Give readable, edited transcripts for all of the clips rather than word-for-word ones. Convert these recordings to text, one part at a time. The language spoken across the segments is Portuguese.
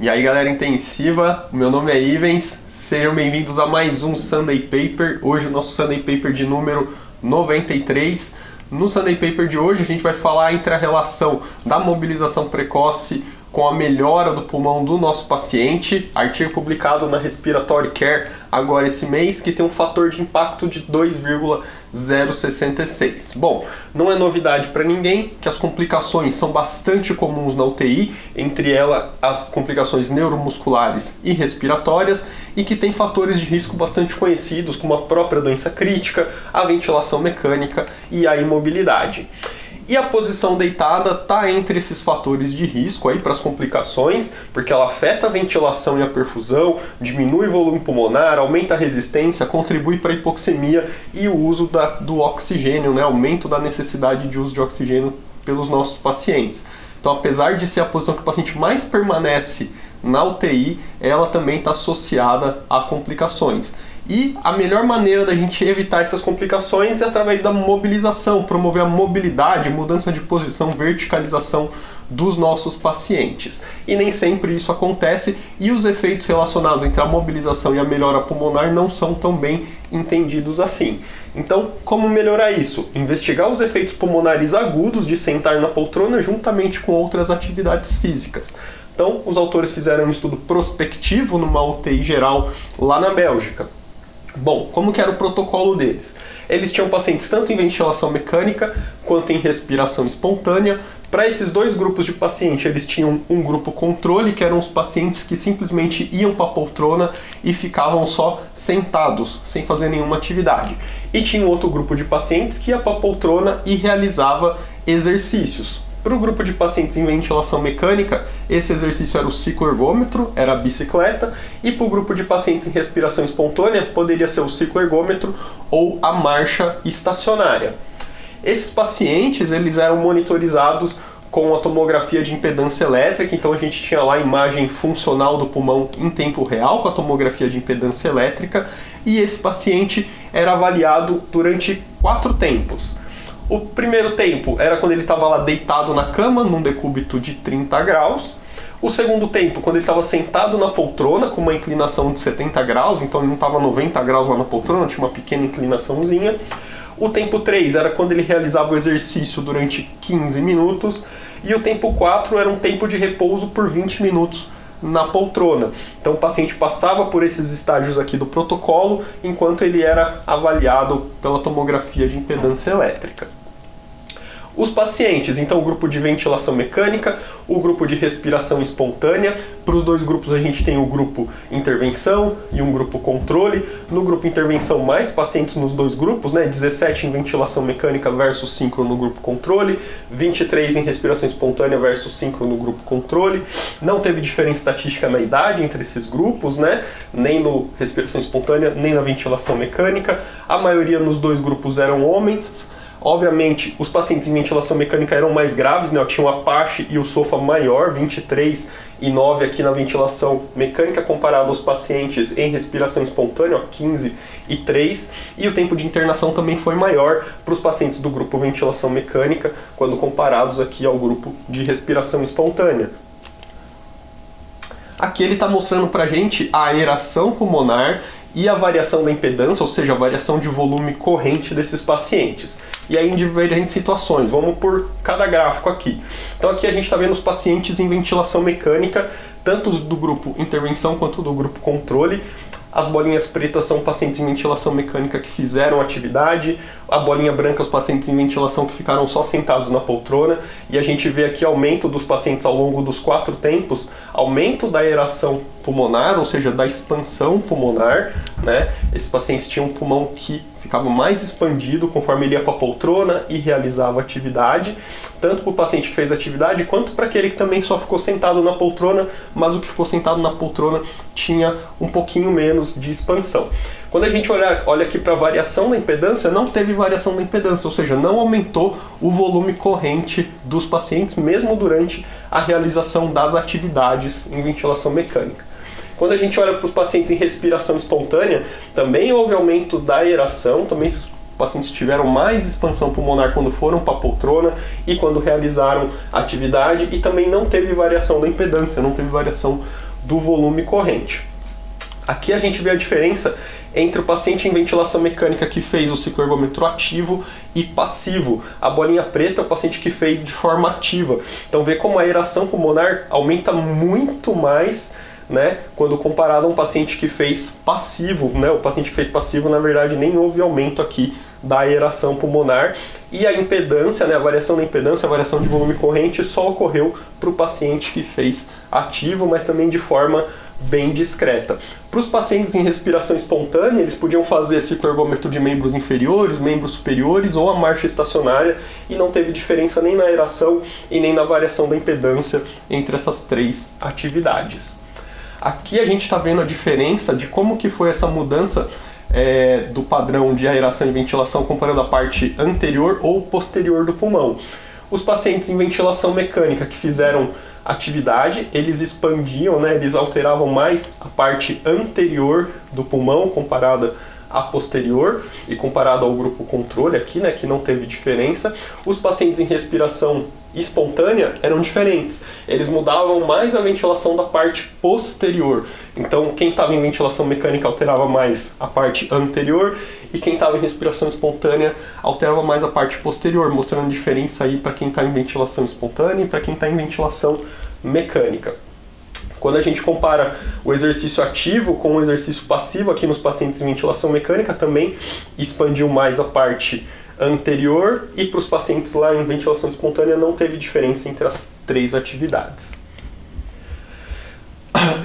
E aí, galera intensiva, meu nome é Ivens, sejam bem-vindos a mais um Sunday Paper. Hoje o nosso Sunday Paper de número 93. No Sunday Paper de hoje a gente vai falar entre a relação da mobilização precoce com a melhora do pulmão do nosso paciente, artigo publicado na Respiratory Care agora esse mês, que tem um fator de impacto de 2,066. Bom, não é novidade para ninguém que as complicações são bastante comuns na UTI, entre elas as complicações neuromusculares e respiratórias, e que tem fatores de risco bastante conhecidos, como a própria doença crítica, a ventilação mecânica e a imobilidade. E a posição deitada está entre esses fatores de risco aí para as complicações, porque ela afeta a ventilação e a perfusão, diminui o volume pulmonar, aumenta a resistência, contribui para a hipoxemia e o uso do oxigênio, né? Aumento da necessidade de uso de oxigênio pelos nossos pacientes. Então, apesar de ser a posição que o paciente mais permanece na UTI, ela também está associada a complicações. E a melhor maneira da gente evitar essas complicações é através da mobilização, promover a mobilidade, mudança de posição, verticalização dos nossos pacientes. E nem sempre isso acontece e os efeitos relacionados entre a mobilização e a melhora pulmonar não são tão bem entendidos assim. Então, como melhorar isso? Investigar os efeitos pulmonares agudos de sentar na poltrona juntamente com outras atividades físicas. Então, os autores fizeram um estudo prospectivo numa UTI geral lá na Bélgica. Bom, como que era o protocolo deles? Eles tinham pacientes tanto em ventilação mecânica quanto em respiração espontânea. Para esses dois grupos de paciente, eles tinham um grupo controle, que eram os pacientes que simplesmente iam para a poltrona e ficavam só sentados, sem fazer nenhuma atividade. E tinha um outro grupo de pacientes que ia para a poltrona e realizava exercícios. Para o grupo de pacientes em ventilação mecânica, esse exercício era o cicloergômetro, era a bicicleta, e para o grupo de pacientes em respiração espontânea, poderia ser o cicloergômetro ou a marcha estacionária. Esses pacientes, eles eram monitorizados com a tomografia de impedância elétrica, então a gente tinha lá a imagem funcional do pulmão em tempo real com a tomografia de impedância elétrica, e esse paciente era avaliado durante 4 tempos. O primeiro tempo era quando ele estava lá deitado na cama, num decúbito de 30 graus. O segundo tempo, quando ele estava sentado na poltrona, com uma inclinação de 70 graus, então ele não estava 90 graus lá na poltrona, tinha uma pequena inclinaçãozinha. O tempo 3 era quando ele realizava o exercício durante 15 minutos. E o tempo 4 era um tempo de repouso por 20 minutos na poltrona. Então o paciente passava por esses estágios aqui do protocolo, enquanto ele era avaliado pela tomografia de impedância elétrica. Os pacientes, então o grupo de ventilação mecânica, o grupo de respiração espontânea. Para os dois grupos a gente tem o grupo intervenção e um grupo controle. No grupo intervenção, mais pacientes nos dois grupos, né? 17 em ventilação mecânica versus 5 no grupo controle, 23 em respiração espontânea versus 5 no grupo controle. Não teve diferença estatística na idade entre esses grupos, né? Nem no respiração espontânea, nem na ventilação mecânica. A maioria nos dois grupos eram homens. Obviamente, os pacientes em ventilação mecânica eram mais graves, né? Tinha o Apache e o SOFA maior, 23 e 9 aqui na ventilação mecânica, comparado aos pacientes em respiração espontânea, 15 e 3. E o tempo de internação também foi maior para os pacientes do grupo ventilação mecânica, quando comparados aqui ao grupo de respiração espontânea. Aqui ele está mostrando para a gente a aeração pulmonar e a variação da impedância, ou seja, a variação de volume corrente desses pacientes. E aí em diferentes situações, vamos por cada gráfico aqui. Então aqui a gente está vendo os pacientes em ventilação mecânica, tanto do grupo intervenção quanto do grupo controle. As bolinhas pretas são pacientes em ventilação mecânica que fizeram atividade, a bolinha branca os pacientes em ventilação que ficaram só sentados na poltrona, e a gente vê aqui aumento dos pacientes ao longo dos 4 tempos, aumento da aeração pulmonar, ou seja, da expansão pulmonar, né? Esses pacientes tinham um pulmão que ficava mais expandido conforme ele ia para a poltrona e realizava atividade, tanto para o paciente que fez atividade, quanto para aquele que também só ficou sentado na poltrona, mas o que ficou sentado na poltrona tinha um pouquinho menos de expansão. Quando a gente olha aqui para a variação da impedância, não teve variação da impedância, ou seja, não aumentou o volume corrente dos pacientes, mesmo durante a realização das atividades em ventilação mecânica. Quando a gente olha para os pacientes em respiração espontânea, também houve aumento da aeração, também esses pacientes tiveram mais expansão pulmonar quando foram para a poltrona e quando realizaram atividade, e também não teve variação da impedância, não teve variação do volume corrente. Aqui a gente vê a diferença entre o paciente em ventilação mecânica que fez o cicloergômetro ativo e passivo. A bolinha preta é o paciente que fez de forma ativa. Então vê como a aeração pulmonar aumenta muito mais, né, quando comparado a um paciente que fez passivo, né? O paciente que fez passivo, na verdade, nem houve aumento aqui da aeração pulmonar, e a impedância, né, a variação da impedância, a variação de volume corrente só ocorreu para o paciente que fez ativo, mas também de forma bem discreta. Para os pacientes em respiração espontânea, eles podiam fazer cicloergômetro de membros inferiores, membros superiores ou a marcha estacionária, e não teve diferença nem na aeração e nem na variação da impedância entre essas três atividades. Aqui a gente está vendo a diferença de como que foi essa mudança do padrão de aeração e ventilação comparando a parte anterior ou posterior do pulmão. Os pacientes em ventilação mecânica que fizeram atividade, eles expandiam, né, eles alteravam mais a parte anterior do pulmão comparada à posterior e comparado ao grupo controle aqui, né, que não teve diferença. Os pacientes em respiração espontânea eram diferentes. Eles mudavam mais a ventilação da parte posterior. Então, quem estava em ventilação mecânica alterava mais a parte anterior e quem estava em respiração espontânea alterava mais a parte posterior, mostrando diferença aí para quem está em ventilação espontânea e para quem está em ventilação mecânica. Quando a gente compara o exercício ativo com o exercício passivo, aqui nos pacientes em ventilação mecânica também expandiu mais a parte anterior, e para os pacientes lá em ventilação espontânea não teve diferença entre as três atividades.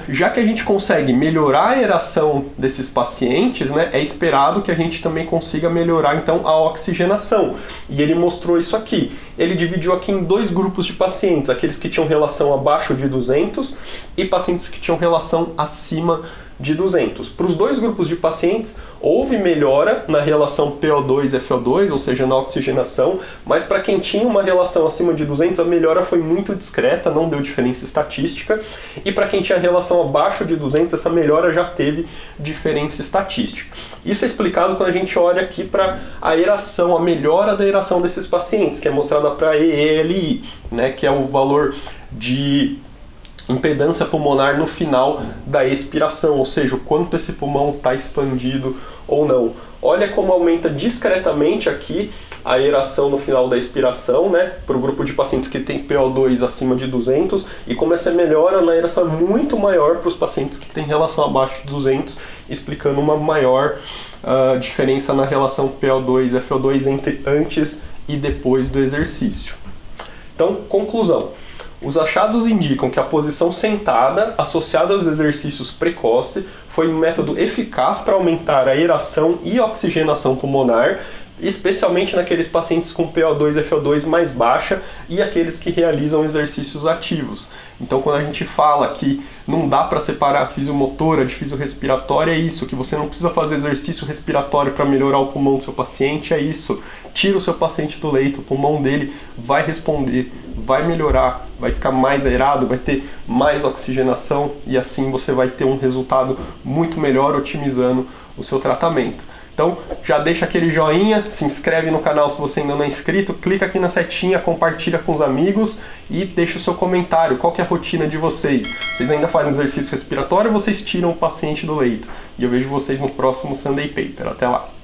Já que a gente consegue melhorar a aeração desses pacientes, né, é esperado que a gente também consiga melhorar então a oxigenação. E ele mostrou isso aqui. Ele dividiu aqui em dois grupos de pacientes, aqueles que tinham relação abaixo de 200 e pacientes que tinham relação acima de 200. Para os dois grupos de pacientes, houve melhora na relação PO2-FO2, ou seja, na oxigenação, mas para quem tinha uma relação acima de 200, a melhora foi muito discreta, não deu diferença estatística, e para quem tinha relação abaixo de 200, essa melhora já teve diferença estatística. Isso é explicado quando a gente olha aqui para a aeração, a melhora da aeração desses pacientes, que é mostrada para EELI, né, que é o valor de impedância pulmonar no final da expiração, ou seja, o quanto esse pulmão está expandido ou não. Olha como aumenta discretamente aqui a aeração no final da expiração, né, para o grupo de pacientes que tem PO2 acima de 200, e como essa melhora na aeração é muito maior para os pacientes que têm relação abaixo de 200, explicando uma maior diferença na relação PO2-FO2 entre antes e depois do exercício. Então, conclusão. Os achados indicam que a posição sentada, associada aos exercícios precoces, foi um método eficaz para aumentar a aeração e oxigenação pulmonar, especialmente naqueles pacientes com PO2 e FO2 mais baixa e aqueles que realizam exercícios ativos. Então, quando a gente fala que não dá para separar a fisiomotora de fisiorrespiratória, é isso, que você não precisa fazer exercício respiratório para melhorar o pulmão do seu paciente, é isso. Tira o seu paciente do leito, o pulmão dele vai responder, vai melhorar, vai ficar mais aerado, vai ter mais oxigenação e assim você vai ter um resultado muito melhor otimizando o seu tratamento. Então, já deixa aquele joinha, se inscreve no canal se você ainda não é inscrito, clica aqui na setinha, compartilha com os amigos e deixa o seu comentário. Qual que é a rotina de vocês? Vocês ainda fazem exercício respiratório ou vocês tiram o paciente do leito? E eu vejo vocês no próximo Sunday Paper. Até lá!